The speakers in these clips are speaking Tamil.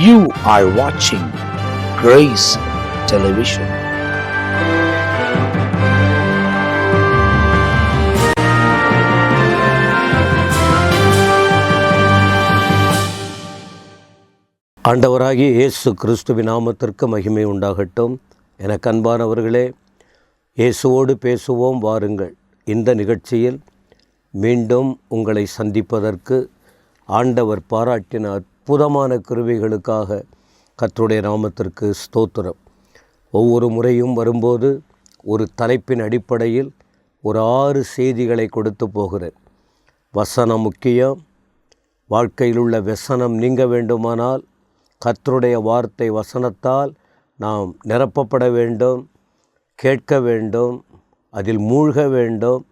You are watching Grace Television. ஆண்டவராகிய இயேசு கிறிஸ்துவின் நாமத்திற்கு மகிமை உண்டாகட்டும். எனக்கு அன்பானவர்களே, இயேசுவோடு பேசுவோம் வாருங்கள். இந்த நிகழ்ச்சியில் மீண்டும் உங்களை சந்திப்பதற்கு ஆண்டவர் பாராட்டின அற்புதமான கிருபைகளுக்காக கர்த்தருடைய நாமத்திற்கு ஸ்தோத்திரம். ஒவ்வொரு முறையும் வரும்போது ஒரு தலைப்பின் அடிப்படையில் ஒரு 6 செய்திகளை கொடுத்து போகிறேன். வசனம் முக்கியம். வாழ்க்கையில் உள்ள व्यசனம் நீங்க வேண்டுமானால் கர்த்தருடைய வார்த்தை வசனத்தால் நாம் நிரப்பப்பட வேண்டும், கேட்க வேண்டும், அதில் மூழ்க வேண்டும்.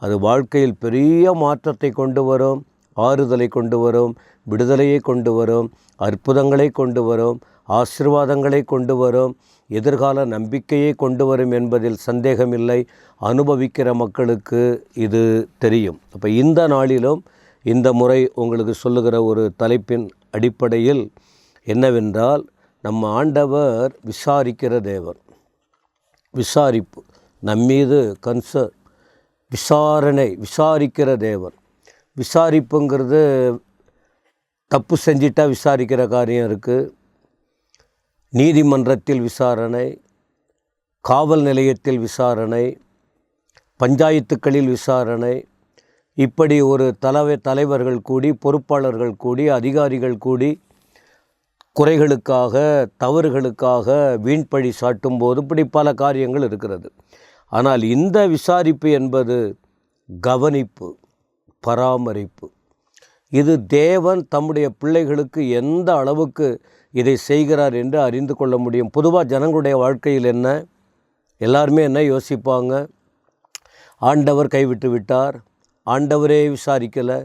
அது வாழ்க்கையில் பெரிய மாற்றத்தை கொண்டு வரும், ஆறுதலை கொண்டு வரும், விடுதலையை கொண்டு வரும், அற்புதங்களை கொண்டு வரும், ஆசீர்வாதங்களை கொண்டு வரும், எதிர்கால நம்பிக்கையை கொண்டு வரும் என்பதில் சந்தேகமில்லை. அனுபவிக்கிற மக்களுக்கு இது தெரியும். அப்போ இந்த நாளிலும் இந்த முறை உங்களுக்கு சொல்லுகிற ஒரு தலைப்பின் அடிப்படையில் என்னவென்றால், நம்ம ஆண்டவர் விசாரிக்கிற தேவன். விசாரிப்பு நம்மீது கன்சர்ன், விசாரணை, விசாரிக்கிற தேவன். விசாரிப்புங்கிறது தப்பு செஞ்சிட்டா விசாரிக்கிற காரியம் இருக்குது. நீதிமன்றத்தில் விசாரணை, காவல் நிலையத்தில் விசாரணை, பஞ்சாயத்துக்களில் விசாரணை, இப்படி ஒரு தலைவர்கள் கூடி, பொறுப்பாளர்கள் கூடி, அதிகாரிகள் கூடி குறைகளுக்காக, தவறுகளுக்காக வீண்பழி சாட்டும்போது இப்படி பல காரியங்கள் இருக்கிறது. ஆனால் இந்த விசாரிப்பு என்பது கவனிப்பு, பராமரிப்பு. இது தேவன் தம்முடைய பிள்ளைகளுக்கு எந்த அளவுக்கு இதை செய்கிறார் என்று அறிந்து கொள்ள முடியும். பொதுவாக ஜனங்களுடைய வாழ்க்கையில் என்ன, எல்லாருமே என்ன யோசிப்பாங்க? ஆண்டவர் கைவிட்டு விட்டார், ஆண்டவரே விசாரிக்கலை.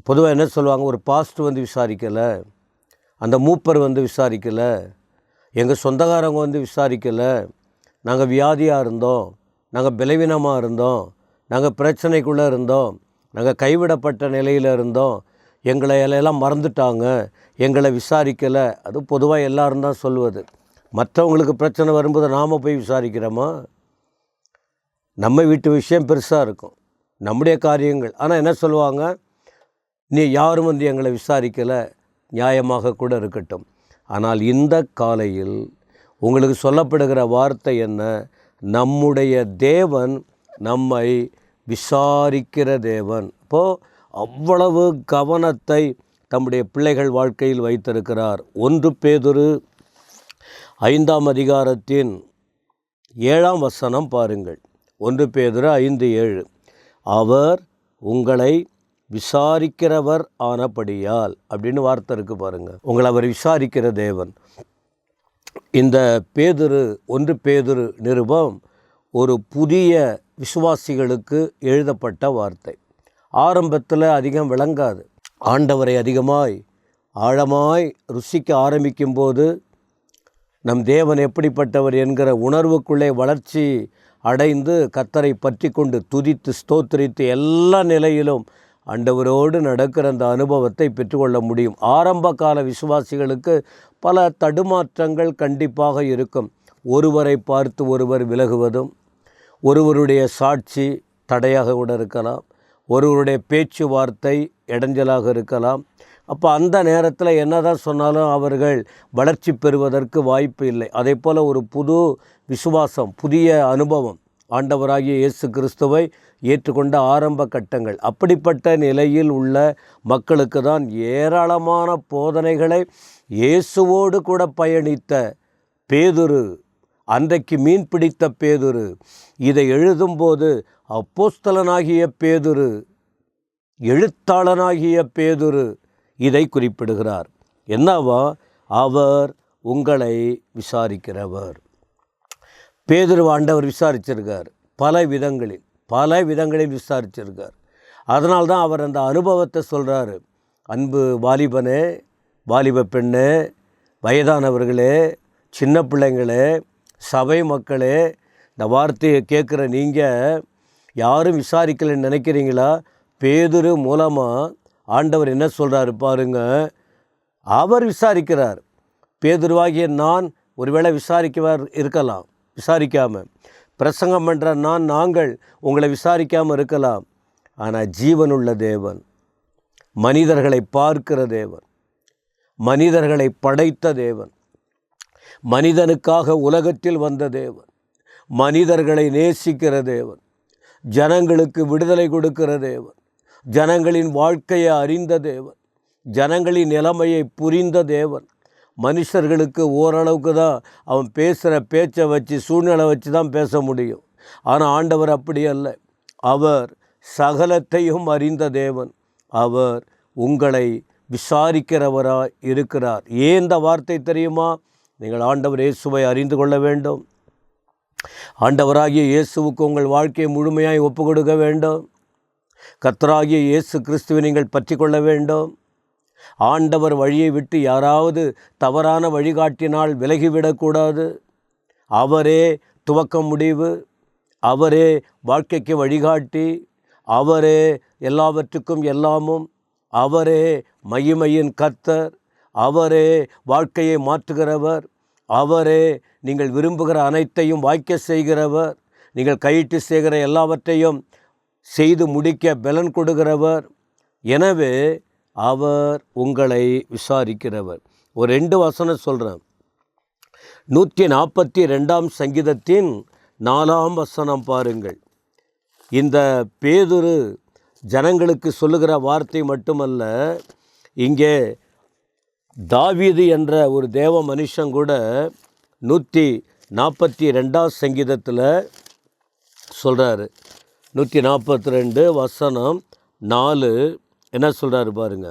பொதுவாக என்ன சொல்லுவாங்க? ஒரு பாஸ்ட் வந்து விசாரிக்கலை, அந்த மூப்பர் வந்து விசாரிக்கலை, எங்கள் சொந்தக்காரங்க வந்து விசாரிக்கலை, நாங்கள் வியாதியாக இருந்தோம், நாங்கள் பலவீனமாக இருந்தோம், நாங்கள் பிரச்சனைக்குள்ளே இருந்தோம், நாங்கள் கைவிடப்பட்ட நிலையில் இருந்தோம், எங்களை எல்லாம் மறந்துட்டாங்க, எங்களை விசாரிக்கலை. அது பொதுவாக எல்லாரும் தான் சொல்லுவது. மற்றவங்களுக்கு பிரச்சனை வரும்போது நாம் போய் விசாரிக்கிறோமா? நம்ம வீட்டு விஷயம் பெருசாக இருக்கும், நம்முடைய காரியங்கள். ஆனால் என்ன சொல்லுவாங்க? நீ யாரும் வந்து எங்களை விசாரிக்கலை. நியாயமாக கூட இருக்கட்டும். ஆனால் இந்த காலையில் உங்களுக்கு சொல்லப்படுகிற வார்த்தை என்ன? நம்முடைய தேவன் நம்மை விசாரிக்கிற தேவன். இப்போது அவ்வளவு கவனத்தை தம்முடைய பிள்ளைகள் வாழ்க்கையில் வைத்திருக்கிறார். 1 பேதுரு 5ஆம் அதிகாரத்தின் 7ஆம் வசனம் பாருங்கள். 1 பேதுரு 5:7. அவர் உங்களை விசாரிக்கிறவர் ஆனபடியால் அப்படின்னு வார்த்தை இருக்குது பாருங்கள். உங்களை அவர் விசாரிக்கிற தேவன். இந்த 1 பேதுரு நிருபம் ஒரு புதிய விசுவாசிகளுக்கு எழுதப்பட்ட வார்த்தை. ஆரம்பத்தில் அதிகம் விளங்காது. ஆண்டவரை அதிகமாய் ஆழமாய் ருசிக்க ஆரம்பிக்கும்போது நம் தேவன் எப்படிப்பட்டவர் என்கிற உணர்வுக்குள்ளே வளர்ச்சி அடைந்து கர்த்தரை பற்றி கொண்டு துதித்து ஸ்தோத்திரித்து எல்லா நிலையிலும் ஆண்டவரோடு நடக்கிற அந்த அனுபவத்தை பெற்றுக்கொள்ள முடியும். ஆரம்ப கால விசுவாசிகளுக்கு பல தடுமாற்றங்கள் கண்டிப்பாக இருக்கும். ஒருவரை பார்த்து ஒருவர் விலகுவதும், ஒருவருடைய சாட்சி தடையாக கூட இருக்கலாம், ஒருவருடைய பேச்சுவார்த்தை இடைஞ்சலாக இருக்கலாம். அப்போ அந்த நேரத்தில் என்ன தான் சொன்னாலும் அவர்கள் வளர்ச்சி பெறுவதற்கு வாய்ப்பு இல்லை. அதே போல் ஒரு புது விசுவாசம், புதிய அனுபவம், ஆண்டவராகிய இயேசு கிறிஸ்துவை ஏற்றுக்கொண்ட ஆரம்ப கட்டங்கள். அப்படிப்பட்ட நிலையில் உள்ள மக்களுக்கு தான் ஏராளமான போதனைகளை இயேசுவோடு கூட பயணித்த பேதுரு, அன்றைக்கு மீன் பிடித்த பேதுரு, இதை எழுதும்போது அப்போஸ்தலனாகிய பேதுரு, எழுத்தாளனாகிய பேதுரு இதை குறிப்பிடுகிறார். என்னவா? அவர் உங்களை விசாரிக்கிறவர். பேதுரு ஆண்டவர் விசாரிச்சிருக்கார். பல விதங்களில் விசாரிச்சிருக்கார். அதனால்தான் அவர் அந்த அனுபவத்தை சொல்கிறாரு. அன்பு வாலிபனே, வாலிப பெண்ணே, வயதானவர்களே, சின்ன பிள்ளைங்களே, சபை மக்களே, இந்த வார்த்தையை கேட்குற நீங்கள் யாரும் விசாரிக்கலைன்னு நினைக்கிறீங்களா? பேதுரு மூலமாக ஆண்டவர் என்ன சொல்கிறாரு பாருங்க, அவர் விசாரிக்கிறார். பேதுருவாகிய நான் ஒருவேளை இருக்கலாம், விசாரிக்காமல் பிரசங்கம் பண்ணுற நாங்கள் உங்களை விசாரிக்காமல் இருக்கலாம். ஆனால் ஜீவனுள்ள தேவன், மனிதர்களை பார்க்கிற தேவன், மனிதர்களை படைத்த தேவன், மனிதனுக்காக உலகத்தில் வந்த தேவன், மனிதர்களை நேசிக்கிற தேவன், ஜனங்களுக்கு விடுதலை கொடுக்கிற தேவன், ஜனங்களின் வாழ்க்கையை அறிந்த தேவன், ஜனங்களின் நிலைமையை புரிந்த தேவன். மனுஷர்களுக்கு ஓரளவுக்கு தான் அவன் பேசுகிற பேச்சை வச்சு, சூழ்நிலை வச்சு தான் பேச முடியும். ஆனால் ஆண்டவர் அப்படி அல்ல. அவர் சகலத்தையும் அறிந்த தேவன். அவர் உங்களை விசாரிக்கிறவராய் இருக்கிறார். ஏன் இந்த வார்த்தை தெரியுமா? நீங்கள் ஆண்டவர் இயேசுவை அறிந்து கொள்ள வேண்டும். ஆண்டவராகிய இயேசுவுக்கு உங்கள் வாழ்க்கையை முழுமையாய் ஒப்பு கொடுக்க வேண்டும். கர்த்தராகிய இயேசு கிறிஸ்துவை நீங்கள் பற்றி கொள்ள வேண்டும். ஆண்டவர் வழியை விட்டு யாராவது தவறான வழிகாட்டினால் விலகிவிடக்கூடாது. அவரே துவக்க முடிவு, அவரே வாழ்க்கைக்கு வழிகாட்டி, அவரே எல்லாவற்றுக்கும் எல்லாமும், அவரே மகிமையின் கர்த்தர், அவரே வாழ்க்கையை மாற்றுகிறவர், அவரே நீங்கள் விரும்புகிற அனைத்தையும் வாய்க்க செய்கிறவர், நீங்கள் கையிட்டு செய்கிற எல்லாவற்றையும் செய்து முடிக்க பலன் கொடுக்கிறவர். எனவே அவர் உங்களை விசாரிக்கிறவர். ஒரு 2 வசனம் சொல்கிறேன். 142 சங்கீதத்தின் 4 வசனம் பாருங்கள். இந்த பேதுரு ஜனங்களுக்கு சொல்லுகிற வார்த்தை மட்டுமல்ல, இங்கே தாவீது என்ற ஒரு தேவ மனுஷன் கூட 142 சங்கீதத்தில் சொல்கிறாரு. 142 வசனம் 4 என்ன சொல்கிறாரு பாருங்க.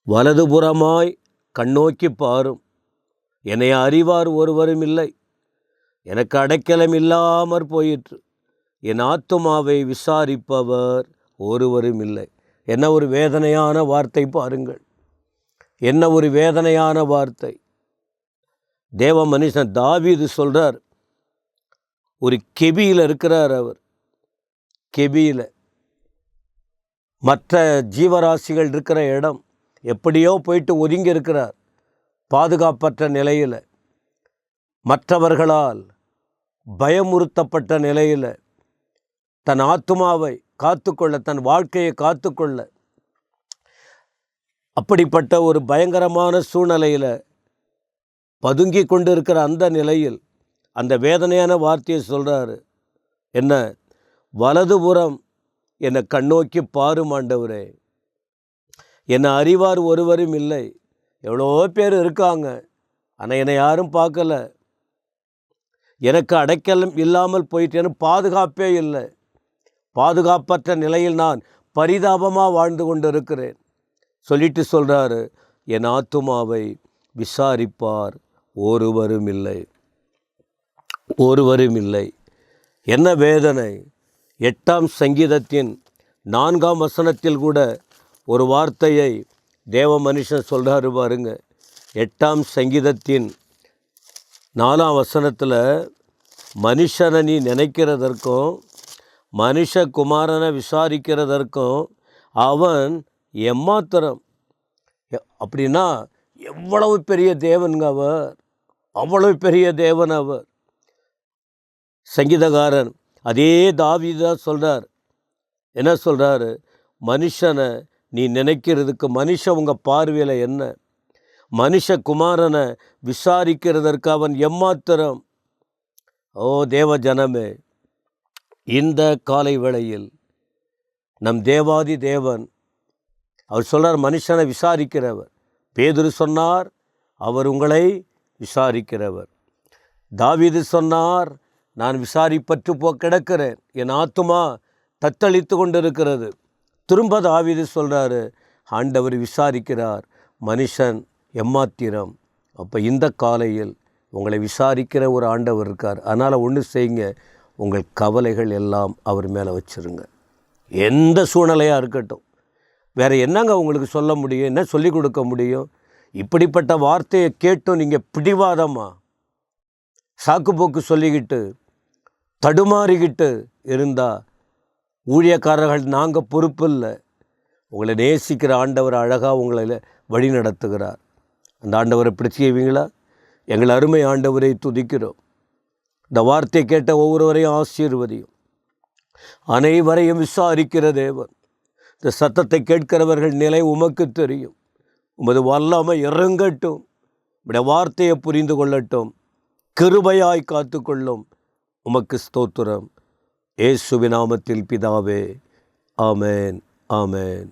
வலதுபுறமாய் கண்ணோக்கி பாரும், என்னை அறிவார் ஒருவரும் இல்லை, எனக்கு அடைக்கலம் இல்லாமற் போயிற்று, என் ஆத்துமாவை விசாரிப்பவர் ஒருவரும் இல்லை. என்ன ஒரு வேதனையான வார்த்தை பாருங்கள், என்ன ஒரு வேதனையான வார்த்தை. தேவ மனுஷன் தாவீது சொல்கிறார், ஒரு கெபியில் இருக்கிறார் அவர். கெபியில் மற்ற ஜீவராசிகள் இருக்கிற இடம், எப்படியோ போயிட்டு ஒதுங்கி இருக்கிறார், பாதுகாப்பற்ற நிலையில், மற்றவர்களால் பயமுறுத்தப்பட்ட நிலையில், தன் ஆத்துமாவை காத்துக்கொள்ள, தன் வாழ்க்கையை காத்துக்கொள்ள, அப்படிப்பட்ட ஒரு பயங்கரமான சூழ்நிலையில் பதுங்கி கொண்டு இருக்கிற அந்த நிலையில் அந்த வேதனையான வார்த்தையை சொல்கிறாரு. என்ன? வலதுபுறம் என்னை கண்ணோக்கி பாரும் ஆண்டவரே, என்னை அறிவார் ஒருவரும் இல்லை. எவ்வளோ பேர் இருக்காங்க, ஆனால் என்னை யாரும் பார்க்கல. எனக்கு அடைக்கலம் இல்லாமல் போயிட்டேன்னு, பாதுகாப்பே இல்லை. பாதுகாப்பற்ற நிலையில் நான் பரிதாபமாக வாழ்ந்து கொண்டு இருக்கிறேன் சொல்லிட்டு சொல்கிறாரு, என் ஆத்துமாவை விசாரிப்பார் ஒருவரும் இல்லை, ஒருவரும் இல்லை. என்ன வேதனை! 8 சங்கீதத்தின் 4 வசனத்தில் கூட ஒரு வார்த்தையை தேவ மனுஷன் சொல்கிறாரு பாருங்க. 8 சங்கீதத்தின் 4 வசனத்தில், மனுஷனை நீ நினைக்கிறதற்கும் மனுஷகுமாரனை விசாரிக்கிறதற்கும் அவன் எம்மாத்திரம். அப்படின்னா எவ்வளவு பெரிய தேவனுங்க அவர், அவ்வளவு பெரிய தேவன் அவர். சங்கீதக்காரன் அதே தாவீது தான் சொல்கிறார். என்ன சொல்கிறாரு? மனுஷனை நீ நினைக்கிறதுக்கு மனுஷன் உங்கள் பார்வையில் என்ன, மனுஷகுமாரனை விசாரிக்கிறதற்கு அவன் எம்மாத்திரம். ஓ தேவ ஜனமே, இந்த காலை வேளையில் நம் தேவாதி தேவன் அவர் சொல்கிறார், மனுஷனை விசாரிக்கிறவர். பேதுரு சொன்னார், அவர் உங்களை விசாரிக்கிறவர். தாவீது சொன்னார், நான் விசாரிப்பற்று கிடக்கிறேன், என் ஆத்துமா தத்தளித்து கொண்டு இருக்கிறது. திரும்ப தாவீது சொல்கிறாரு, ஆண்டவர் விசாரிக்கிறார், மனுஷன் எம்மாத்திரம். அப்போ இந்த காலையில் உங்களை விசாரிக்கிற ஒரு ஆண்டவர் இருக்கார். அதனால் ஒன்று செய்யுங்க, உங்கள் கவலைகள் எல்லாம் அவர் மேலே வச்சுருங்க. எந்த சூழ்நிலையாக இருக்கட்டும். வேறு என்னங்க உங்களுக்கு சொல்ல முடியும், என்ன சொல்லிக் கொடுக்க முடியும்? இப்படிப்பட்ட வார்த்தையை கேட்டும் நீங்கள் பிடிவாதமாக சாக்குப்போக்கு சொல்லிக்கிட்டு தடுமாறிக்கிட்டு இருந்தால், ஊழியக்காரர்கள் நாங்கள் பொறுப்பு இல்லை. உங்களை நேசிக்கிற ஆண்டவர் அழகாக உங்களை வழி நடத்துகிறார். அந்த ஆண்டவரை இப்படி செய்வீங்களா? எங்கள் அருமை ஆண்டவரை துதிக்கிறோம். இந்த வார்த்தை கேட்ட ஒவ்வொருவரையும் ஆசீர்வதியும். அனைவரையும் விசாரிக்கிற தேவன், இந்த சத்தத்தை கேட்கிறவர்கள் நிலை உமக்கு தெரியும். உமது வல்லமை இறங்கட்டும். உம்முடைய வார்த்தையை புரிந்து கொள்ளட்டும். கிருபையாய் காத்துக்கொள்ளும். உமக்கு ஸ்தோத்திரம். இயேசுவின் நாமத்தில் பிதாவே, ஆமென், ஆமென்.